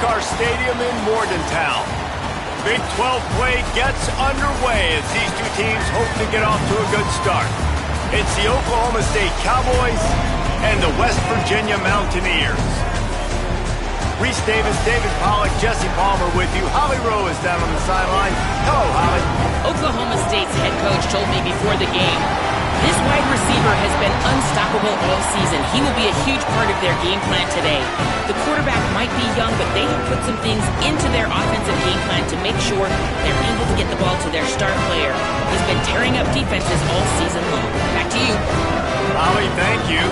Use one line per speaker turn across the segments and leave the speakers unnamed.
NASCAR Stadium in Morgantown. Big 12 play gets underway as these two teams hope to get off to a good start. It's the Oklahoma State Cowboys and the West Virginia Mountaineers. Reese Davis, David Pollack, Jesse Palmer with you. Holly Rowe is down on the sideline. Hello, Holly.
Oklahoma State's head coach told me before the game, this wide receiver has been unstoppable all season. He will be a huge part of their game plan today. The quarterback might be young, but they have put some things into their offensive game plan to make sure they're able to get the ball to their star player. He's been tearing up defenses all season long. Back to you.
Holly, thank you.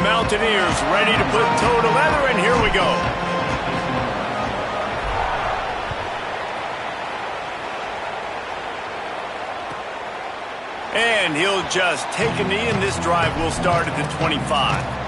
Mountaineers ready to put toe to leather, and here we go. And he'll just take a knee, and this drive will start at the 25.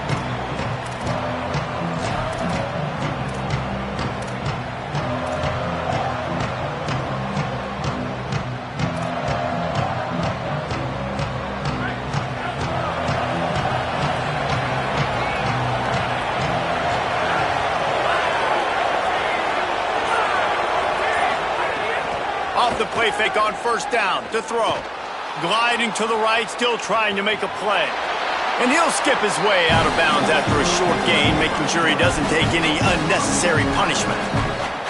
Off the play fake on first down to throw. Gliding to the right, still trying to make a play. And he'll skip his way out of bounds after a short gain, making sure he doesn't take any unnecessary punishment.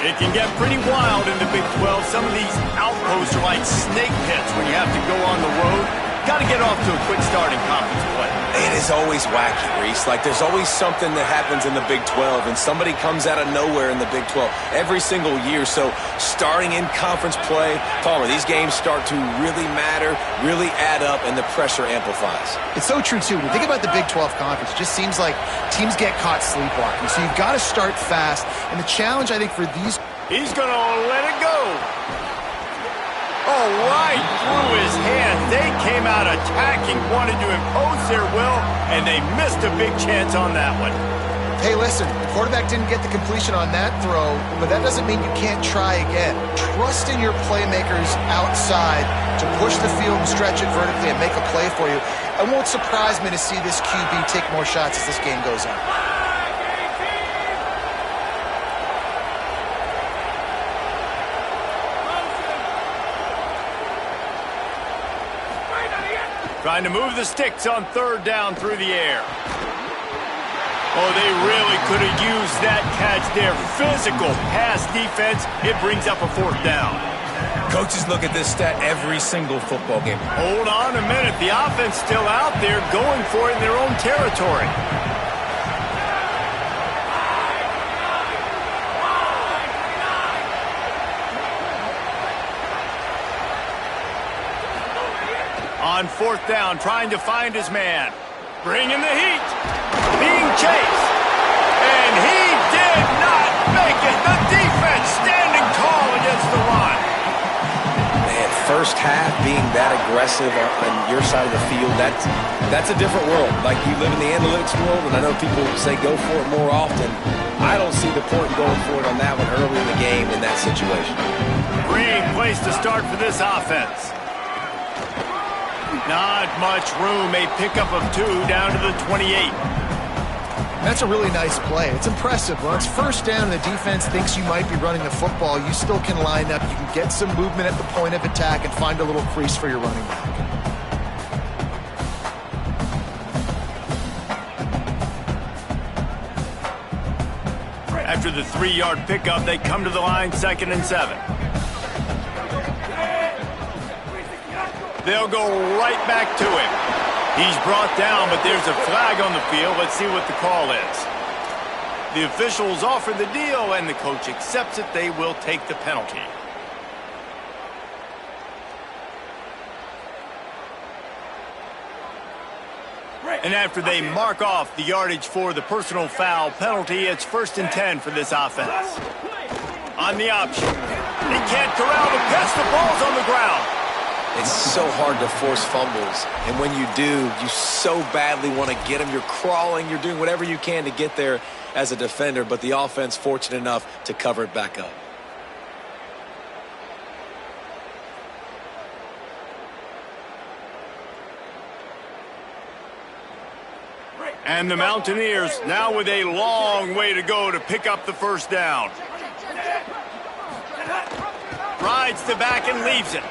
It can get pretty wild in the Big 12. Some of these outposts are like snake pits when you have to go on the road. Got to get off to a quick start in conference play.
It is always wacky, Reese. Like, there's always something that happens in the Big 12, and somebody comes out of nowhere in the Big 12 every single year. So, starting in conference play, Palmer, these games start to really matter, really add up, and the pressure amplifies.
It's so true, too. When you think about the Big 12 conference, it just seems like teams get caught sleepwalking. So, you've got to start fast. And the challenge, I think, for these...
He's going to let it go. Oh, right through his hand. They came out attacking, wanted to impose their will, and they missed a big chance on that one.
Hey, listen, the quarterback didn't get the completion on that throw, but that doesn't mean you can't try again. Trust in your playmakers outside to push the field and stretch it vertically and make a play for you. It won't surprise me to see this QB take more shots as this game goes on.
Trying to move the sticks on third down through the air. Oh, they really could have used that catch there. Physical pass defense. It brings up a fourth down.
Coaches look at this stat every single football game.
Hold on a minute. The offense still out there going for it in their own territory. On fourth down, trying to find his man. Bringing the heat. Being chased. And he did not make it. The defense standing tall against the run.
Man, first half being that aggressive on your side of the field, that's a different world. Like, you live in the analytics world, and I know people say go for it more often. I don't see the point in going for it on that one early in the game in that situation.
Great place to start for this offense. Not much room. A pickup of 2 down to the 28.
That's a really nice play. It's impressive. When it's first down and the defense thinks you might be running the football, you still can line up. You can get some movement at the point of attack and find a little crease for your running back.
After the 3-yard pickup, they come to the line, 2nd and 7. They'll go right back to him. He's brought down, but there's a flag on the field. Let's see what the call is. The officials offer the deal, and the coach accepts it. They will take the penalty. And after they mark off the yardage for the personal foul penalty, it's 1st and 10 for this offense. On the option. He can't corral the pass. The ball's on the ground.
It's so hard to force fumbles, and when you do, you so badly want to get them. You're crawling, you're doing whatever you can to get there as a defender, but the offense fortunate enough to cover it back up.
And the Mountaineers now with a long way to go to pick up the first down. Rides the back and leaves it.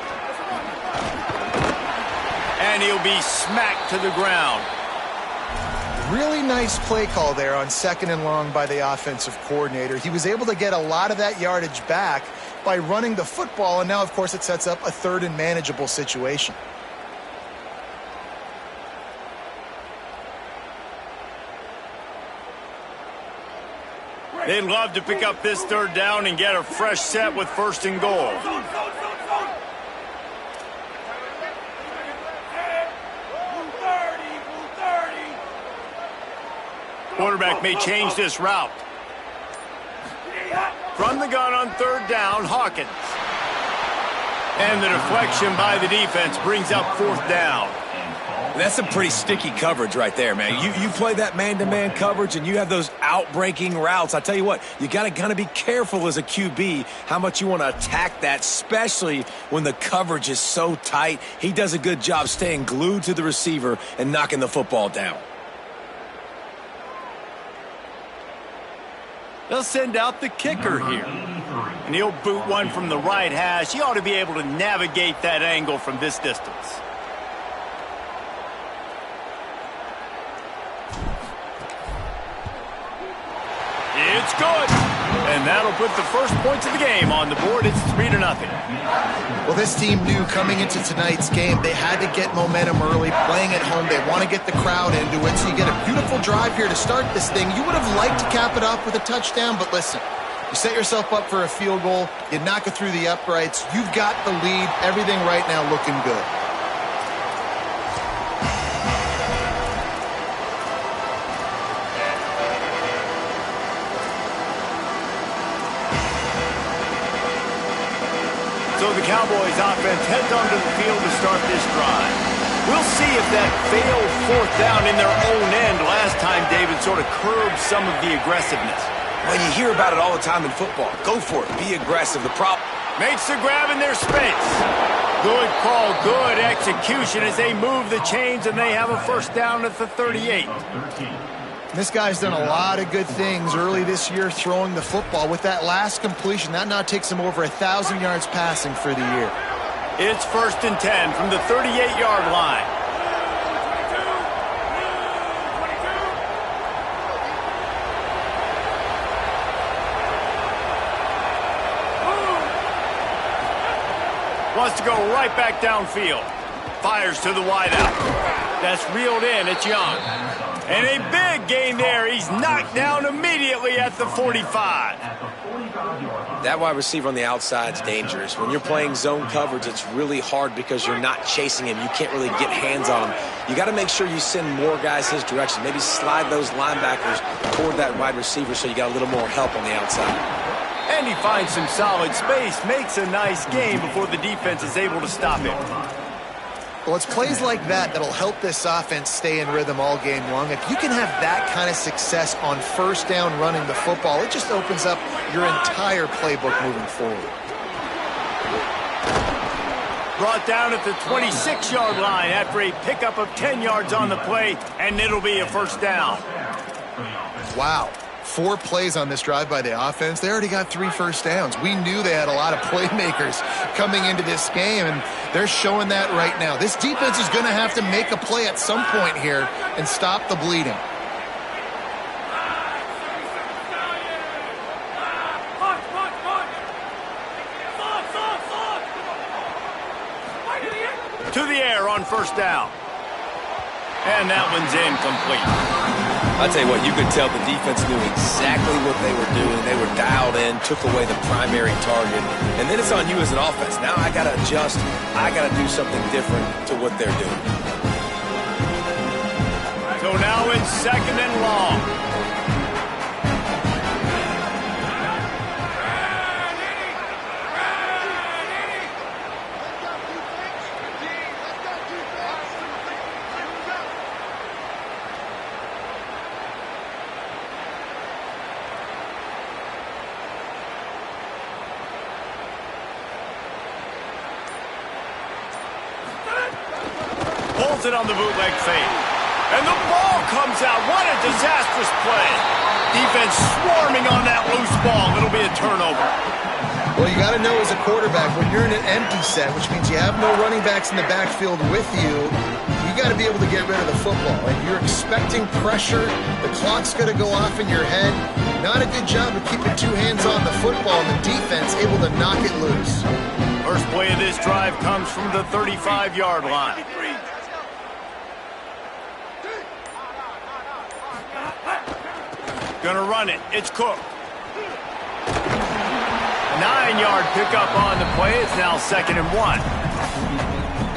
And he'll be smacked to the ground.
Really nice play call there on 2nd and long by the offensive coordinator. He was able to get a lot of that yardage back by running the football, and now, of course, it sets up a 3rd and manageable situation.
They'd love to pick up this 3rd down and get a fresh set with 1st and goal. Quarterback may change this route. From the gun on 3rd down, Hawkins. And the deflection by the defense brings up 4th down.
That's some pretty sticky coverage right there, man. You play that man-to-man coverage and you have those out-breaking routes. I tell you what, you got to kind of be careful as a QB how much you want to attack that, especially when the coverage is so tight. He does a good job staying glued to the receiver and knocking the football down.
They'll send out the kicker here. And he'll boot one from the right hash. He ought to be able to navigate that angle from this distance. It's good. And that'll put the first points of the game on the board. It's 3-0.
Well, this team knew coming into tonight's game they had to get momentum early, playing at home. They want to get the crowd into it, so you get a beautiful drive here to start this thing. You would have liked to cap it off with a touchdown, but listen, you set yourself up for a field goal, you knock it through the uprights, you've got the lead, everything right now looking good.
So the Cowboys offense heads onto the field to start this drive. We'll see if that failed 4th down in their own end last time, David, sort of curbed some of the aggressiveness.
Well, you hear about it all the time in football. Go for it. Be aggressive. The problem
makes the grab in their space. Good call, good execution as they move the chains and they have a 1st down at the 38.
This guy's done a lot of good things early this year throwing the football. With that last completion, that now takes him over 1,000 yards passing for the year.
It's 1st and 10 from the 38-yard line. Wants to go right back downfield. Fires to the wideout. That's reeled in. It's Young. And a big gain there. He's knocked down immediately at the 45.
That wide receiver on the outside is dangerous. When you're playing zone coverage, it's really hard because you're not chasing him. You can't really get hands on him. You got to make sure you send more guys his direction. Maybe slide those linebackers toward that wide receiver so you got a little more help on the outside.
And he finds some solid space, makes a nice game before the defense is able to stop him.
Well, it's plays like that that'll help this offense stay in rhythm all game long. If you can have that kind of success on 1st down running the football, it just opens up your entire playbook moving forward.
Brought down at the 26-yard line after a pickup of 10 yards on the play, and it'll be a 1st down.
Wow. 4 plays on this drive by the offense. They already got 3 1st downs. We knew they had a lot of playmakers coming into this game, and they're showing that right now. This defense is going to have to make a play at some point here and stop the bleeding.
To the air on 1st down. And that one's incomplete.
I'll tell you what, you could tell the defense knew exactly what they were doing. They were dialed in, took away the primary target. And then it's on you as an offense. Now I got to adjust. I got to do something different to what they're doing.
So now it's 2nd and long. Nails it on the bootleg fake. And the ball comes out. What a disastrous play. Defense swarming on that loose ball. It'll be a turnover.
Well, you got to know as a quarterback, when you're in an empty set, which means you have no running backs in the backfield with you, you got to be able to get rid of the football. And you're expecting pressure. The clock's going to go off in your head. Not a good job of keeping two hands on the football, and the defense able to knock it loose.
First play of this drive comes from the 35-yard line. Gonna run it. It's Cook. 9-yard pickup on the play. It's now 2nd and 1.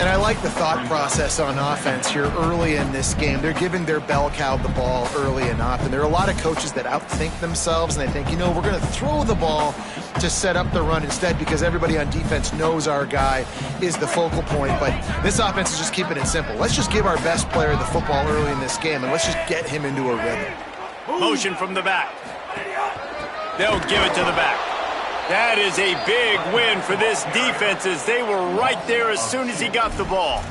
And I like the thought process on offense here early in this game. They're giving their bell cow the ball early and often. There are a lot of coaches that outthink themselves, and they think, you know, we're going to throw the ball to set up the run instead because everybody on defense knows our guy is the focal point. But this offense is just keeping it simple. Let's just give our best player the football early in this game, and let's just get him into a rhythm.
Motion from the back. They'll give it to the back. That is a big win for this defense as they were right there as soon as he got the ball.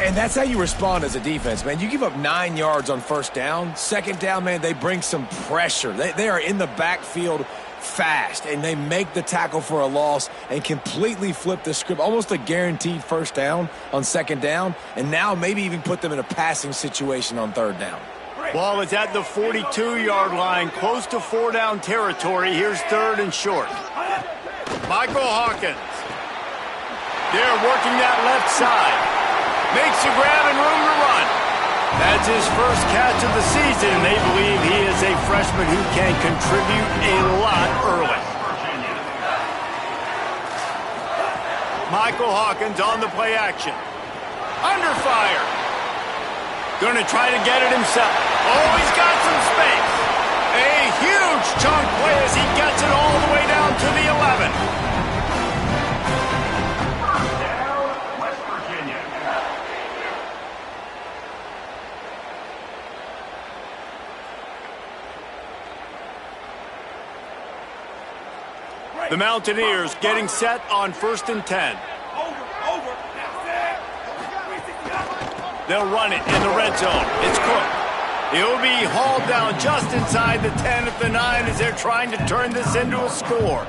And that's how you respond as a defense, man. You give up 9 yards on first down. Second down, man, they bring some pressure. They are in the backfield fast, and they make the tackle for a loss and completely flip the script. Almost a guaranteed first down on second down, and now maybe even put them in a passing situation on third down.
Ball is at the 42-yard line, close to 4-down territory. Here's 3rd and short. Michael Hawkins. They're working that left side. Makes a grab and room to run. That's his first catch of the season. They believe he is a freshman who can contribute a lot early. Michael Hawkins on the play action. Under fire. Gonna try to get it himself. Oh, he's got some space. A huge chunk play as he gets it all the way down to the 11.
Down, West Virginia.
The Mountaineers getting set on 1st and 10. They'll run it in the red zone. It's Cook. He'll be hauled down just inside the 10 at the 9 as they're trying to turn this into a score.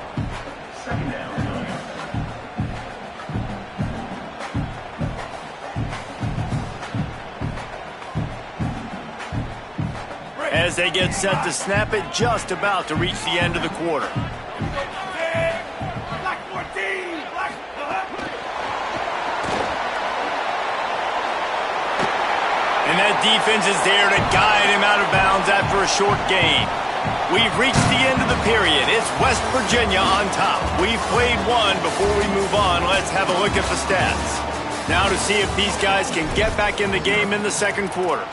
As they get set to snap it, just about to reach the end of the quarter. And that defense is there to guide him out of bounds after a short gain. We've reached the end of the period. It's West Virginia on top. We've played one. Before we move on, let's have a look at the stats. Now to see if these guys can get back in the game in the second quarter.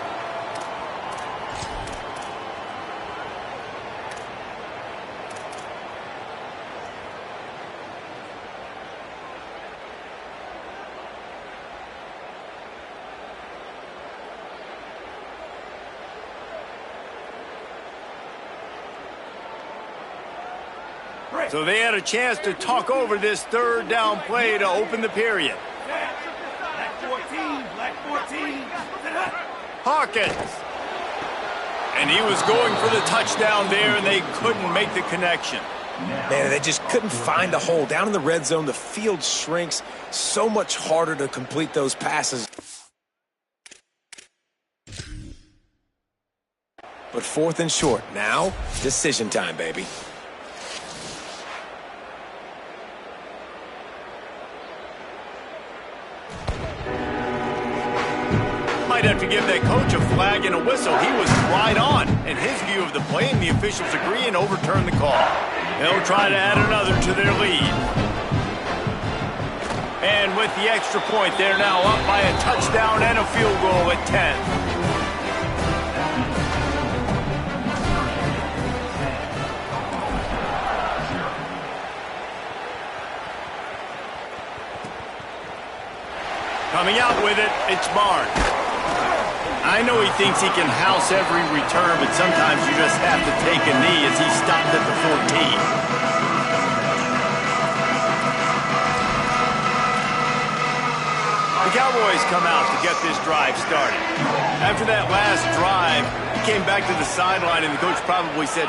So they had a chance to talk over this 3rd down play to open the period. Hawkins. And he was going for the touchdown there, and they couldn't make the connection.
Man, they just couldn't find a hole. Down in the red zone, the field shrinks. So much harder to complete those passes. But 4th and short. Now, decision time, baby.
Might have to give that coach a flag and a whistle. He was right on in his view of the play, and the officials agree and overturn the call. They'll try to add another to their lead. And with the extra point, they're now up by a touchdown and a field goal at 10. Coming out with it, it's Barnes. I know he thinks he can house every return, but sometimes you just have to take a knee as he stopped at the 14. The Cowboys come out to get this drive started. After that last drive, he came back to the sideline, and the coach probably said,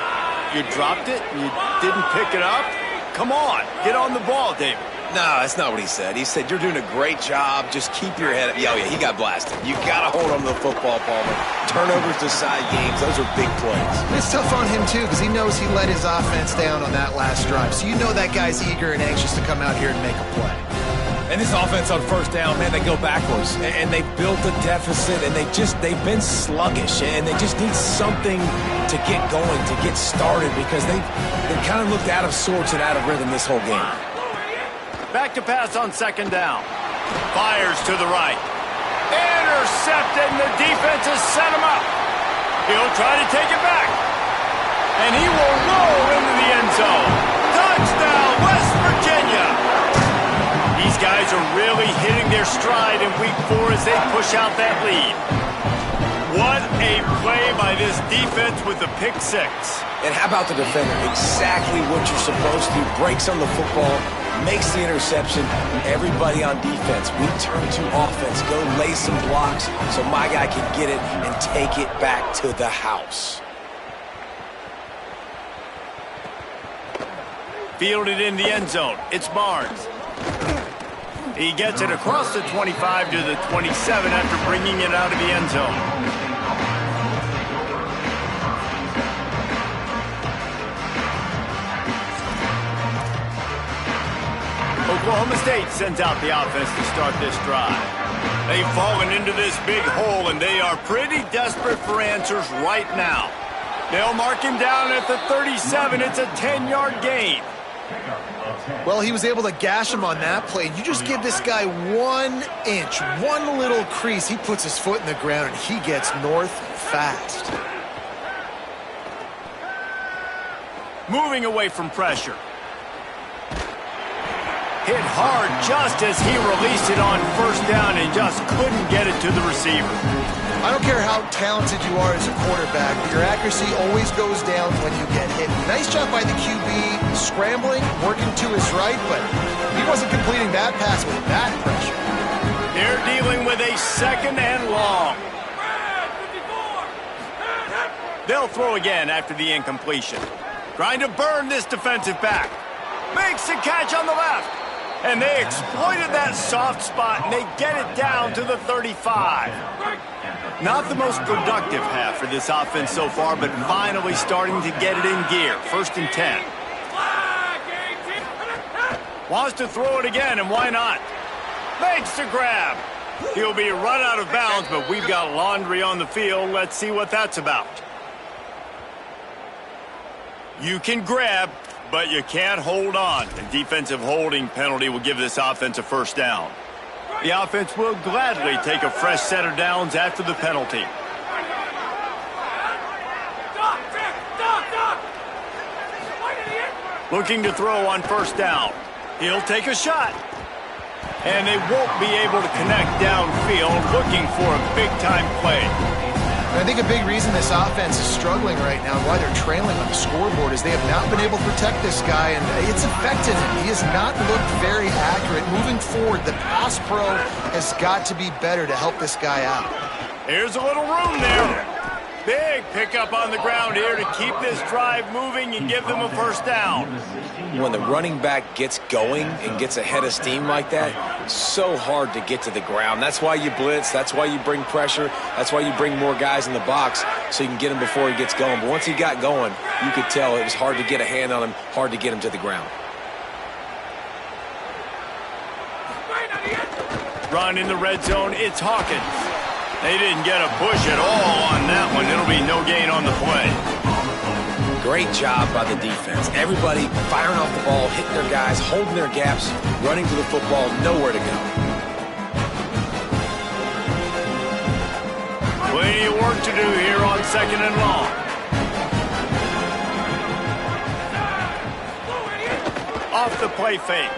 "You dropped it? You didn't pick it up? Come on, get on the ball, David."
No, that's not what he said. He said, "You're doing a great job. Just keep your head up." Yeah, he got blasted. You got to hold on to the football, Palmer. Turnovers decide games. Those are big plays.
It's tough on him, too, because he knows he let his offense down on that last drive. So you know that guy's eager and anxious to come out here and make a play.
And this offense on first down, man, they go backwards. And they built a deficit, and they've been sluggish. And they just need something to get going, to get started, because they kind of looked out of sorts and out of rhythm this whole game.
Back to pass on second down. Fires to the right. Intercepted, and the defense has set him up. He'll try to take it back. And he will roll into the end zone. Touchdown, West Virginia. These guys are really hitting their stride in week 4 as they push out that lead. What a play by this defense with the pick 6.
And how about the defender? Exactly what you're supposed to. Breaks on the football, makes the interception. Everybody on defense, we turn to offense. Go lay some blocks so my guy can get it and take it back to the house.
Fielded in the end zone. It's Barnes. He gets it across the 25 to the 27 after bringing it out of the end zone. Oklahoma State sends out the offense to start this drive. They've fallen into this big hole, and they are pretty desperate for answers right now. They'll mark him down at the 37. It's a 10-yard gain.
Well, he was able to gash him on that play. You just give this guy 1 inch, one little crease. He puts his foot in the ground, and he gets north fast.
Moving away from pressure. Hit hard just as he released it on first down and just couldn't get it to the receiver.
I don't care how talented you are as a quarterback, but your accuracy always goes down when you get hit. Nice job by the QB, scrambling, working to his right, but he wasn't completing that pass with that pressure.
They're dealing with a second and long. They'll throw again after the incompletion. Trying to burn this defensive back. Makes the catch on the left. And they exploited that soft spot, and they get it down to the 35. Not the most productive half for this offense so far, but finally starting to get it in gear. 1st and 10. Wants to throw it again, and why not? Makes the grab. He'll be run out of bounds, but we've got laundry on the field. Let's see what that's about. You can grab, but you can't hold on. A defensive holding penalty will give this offense a first down. The offense will gladly take a fresh set of downs after the penalty. Looking to throw on first down. He'll take a shot. And they won't be able to connect downfield, looking for a big-time play.
I think a big reason this offense is struggling right now and why they're trailing on the scoreboard is they have not been able to protect this guy, and it's affected him. He has not looked very accurate. Moving forward, the pass pro has got to be better to help this guy out.
Here's a little room there. Big pickup on the ground here to keep this drive moving and give them a first down.
When the running back gets going and gets ahead of steam like that, it's so hard to get to the ground. That's why you blitz. That's why you bring pressure. That's why you bring more guys in the box so you can get him before he gets going. But once he got going, you could tell it was hard to get a hand on him, hard to get him to the ground.
Run in the red zone, it's Hawkins. They didn't get a push at all on that one. It'll be no gain on the play.
Great job by the defense. Everybody firing off the ball, hitting their guys, holding their gaps, running to the football, nowhere to go.
Plenty of work to do here on second and long. Off the play fake.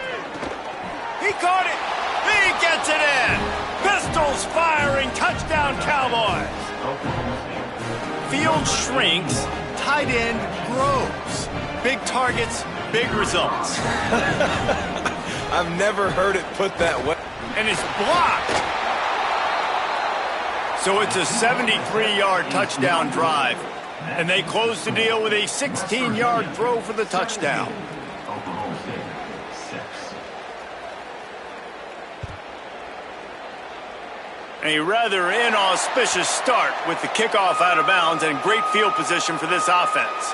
He caught it. He gets it in. Pistols firing. Touchdown, Cowboys. Field shrinks. Tight end grows. Big targets, big results.
I've never heard it put that way.
And it's blocked. So it's a 73-yard touchdown drive. And they close the deal with a 16-yard throw for the touchdown. A rather inauspicious start with the kickoff out of bounds and great field position for this offense.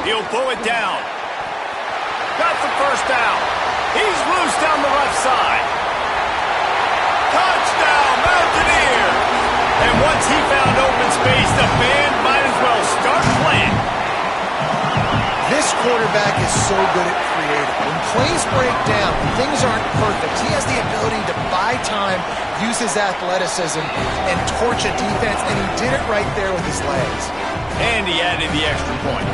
He'll pull it down. Got the first down. He's loose down the left side. Touchdown, Mountaineers! And once he found open space, the band might as well start playing.
This quarterback is so good at creating. When plays break down, when things aren't perfect, he has the ability to buy time, use his athleticism, and torch a defense, and he did it right there with his legs.
And he added the extra point.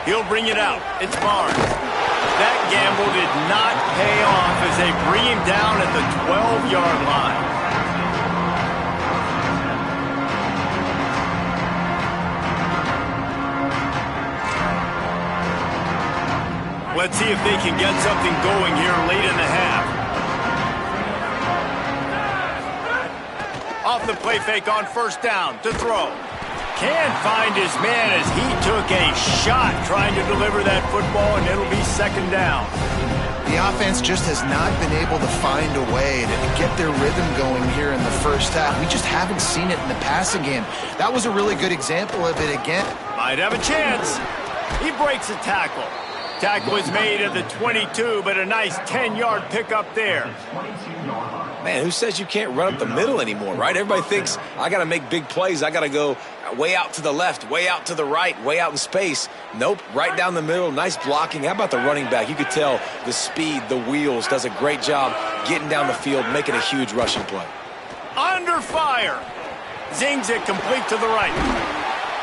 He'll bring it out. It's Barnes. That gamble did not pay off as they bring him down at the 12-yard line. Let's see if they can get something going here late in the half. Off the play fake on first down to throw. Can't find his man as he took a shot trying to deliver that football, and it'll be second down.
The offense just has not been able to find a way to get their rhythm going here in the first half. We just haven't seen it in the passing game. That was a really good example of it again.
Might have a chance. He breaks a tackle. Tackle is made at the 22, but a nice 10-yard pickup there.
Man, who says you can't run up the middle anymore, right? Everybody thinks, I got to make big plays. I got to go way out to the left, way out to the right, way out in space. Nope, right down the middle, nice blocking. How about the running back? You could tell the speed, the wheels, does a great job getting down the field, making a huge rushing play.
Under fire. Zings it complete to the right.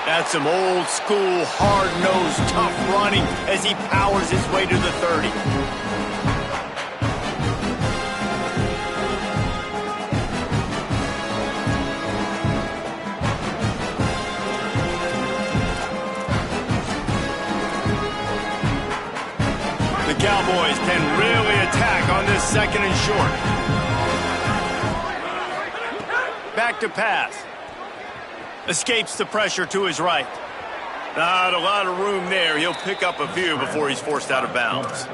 That's some old school, hard-nosed, tough running as he powers his way to the 30. The Cowboys can really attack on this second and short. Back to pass. Escapes the pressure to his right. Not a lot of room there. He'll pick up a few before he's forced out of bounds.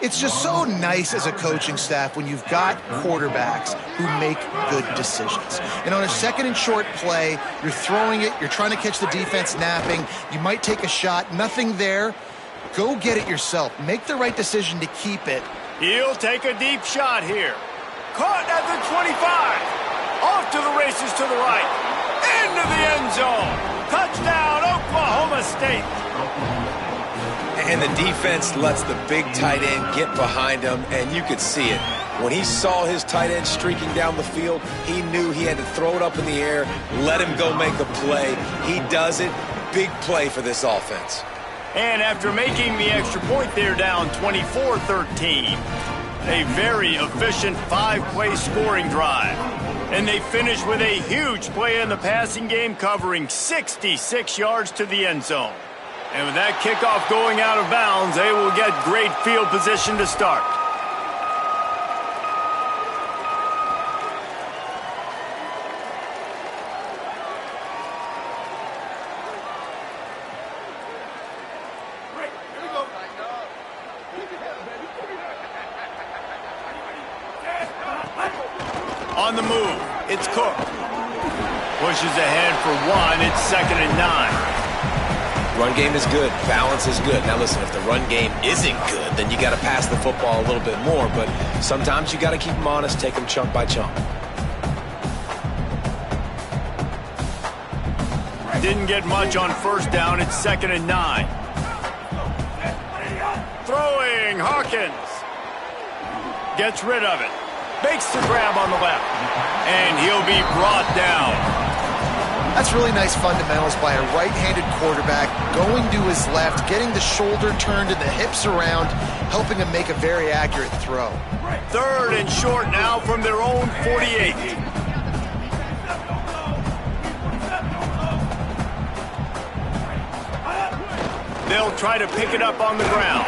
It's just so nice as a coaching staff when you've got quarterbacks who make good decisions. And on a second and short play, you're throwing it, you're trying to catch the defense napping, you might take a shot, nothing there. Go get it yourself. Make the right decision to keep it.
He'll take a deep shot here. Caught at the 25. Off to the races to the right. Into the end zone. Touchdown, Oklahoma State.
And the defense lets the big tight end get behind him, and you could see it. When he saw his tight end streaking down the field, he knew he had to throw it up in the air, let him go make a play. He does it. Big play for this offense.
And after making the extra point, they're down 24-13. A very efficient 5-play scoring drive. And they finish with a huge play in the passing game, covering 66 yards to the end zone. And with that kickoff going out of bounds, they will get great field position to start. On the move, it's Cook. Pushes ahead for one, it's 2nd and 9.
Run game is good, balance is good. Now listen, if the run game isn't good, then you got to pass the football a little bit more, but sometimes you got to keep them honest, take them chunk by chunk.
Didn't get much on first down, it's 2nd and 9. Throwing, Hawkins. Gets rid of it. Makes the grab on the left. And he'll be brought down.
That's really nice fundamentals by a right-handed quarterback, going to his left, getting the shoulder turned and the hips around, helping him make a very accurate throw.
3rd and short now from their own 48. They'll try to pick it up on the ground.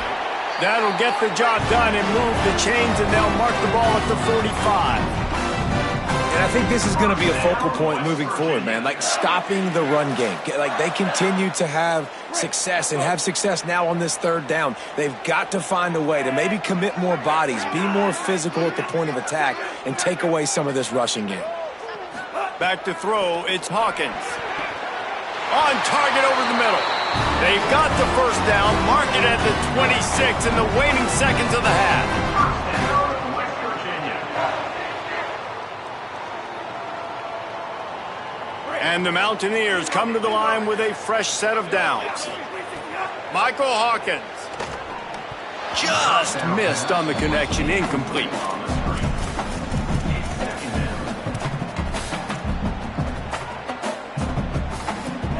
That'll get the job done and move the chains, and they'll mark the ball at the 45.
And I think this is going to be a focal point moving forward, man. Like stopping the run game. Like they continue to have success and have success now on this 3rd down. They've got to find a way to maybe commit more bodies, be more physical at the point of attack, and take away some of this rushing game.
Back to throw, it's Hawkins. On target over the middle. They've got the 1st down, mark it at the 26 in the waning seconds of the half. And the Mountaineers come to the line with a fresh set of downs. Michael Hawkins. Just missed on the connection, incomplete.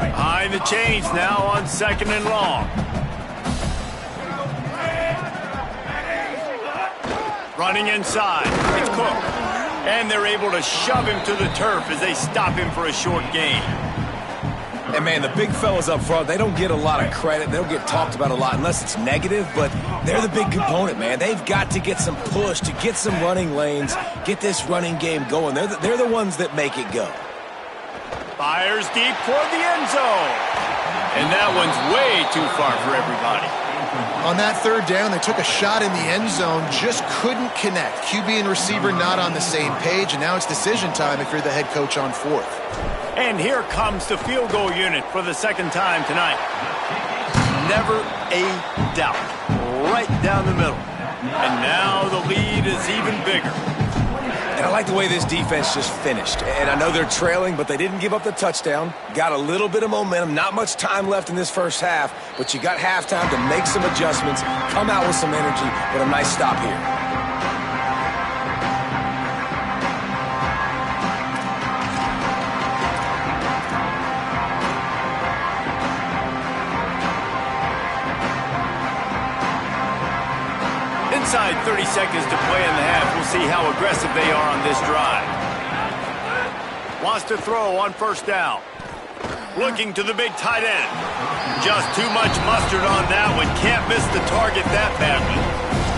Behind the chains now on 2nd and long. Running inside, it's Cook. And they're able to shove him to the turf as they stop him for a short gain.
And, man, the big fellas up front, they don't get a lot of credit. They don't get talked about a lot unless it's negative, but they're the big component, man. They've got to get some push, to get some running lanes, get this running game going. They're the ones that make it go.
Fires deep toward the end zone. And that one's way too far for everybody.
On that 3rd down, they took a shot in the end zone, just couldn't connect. QB and receiver not on the same page, and now it's decision time if you're the head coach on 4th.
And here comes the field goal unit for the 2nd time tonight. Never a doubt. Right down the middle. And now the lead is even bigger.
And I like the way this defense just finished. And I know they're trailing, but they didn't give up the touchdown. Got a little bit of momentum. Not much time left in this 1st half, but you got halftime to make some adjustments, come out with some energy, but a nice stop here.
Inside 30 seconds to play in the half. We'll see how aggressive they are on this drive. Wants to throw on 1st down. Looking to the big tight end. Just too much mustard on that one. Can't miss the target that badly.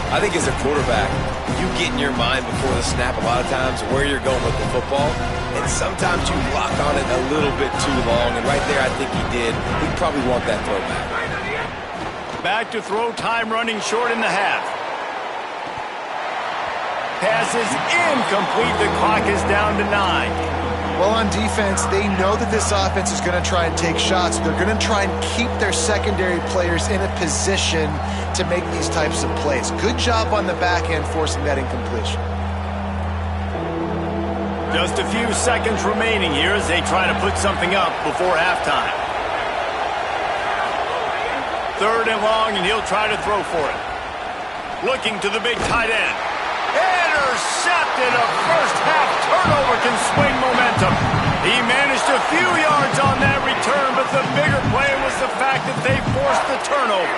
I think as a quarterback, you get in your mind before the snap a lot of times where you're going with the football, and sometimes you lock on it a little bit too long, and right there I think he did. He'd probably want that throw back.
Back to throw, time running short in the half. Pass is incomplete. The clock is down to 9.
Well, on defense, they know that this offense is going to try and take shots. They're going to try and keep their secondary players in a position to make these types of plays. Good job on the back end forcing that incompletion.
Just a few seconds remaining here as they try to put something up before halftime. 3rd and long, and he'll try to throw for it. Looking to the big tight end. Intercepted. A 1st half turnover can swing momentum. He managed a few yards on that return, but the bigger play was the fact that they forced the turnover.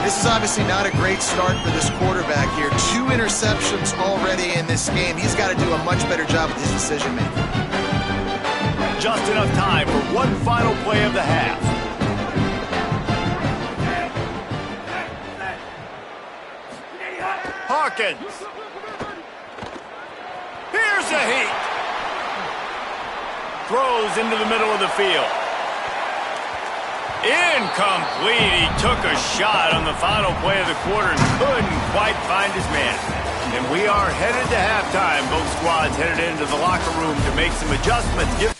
This is obviously not a great start for this quarterback here. 2 interceptions already in this game. He's got to do a much better job with his decision-making.
Just enough time for one final play of the half. Hawkins. Here's a heat. Throws into the middle of the field. Incomplete. He took a shot on the final play of the quarter and couldn't quite find his man. And we are headed to halftime. Both squads headed into the locker room to make some adjustments.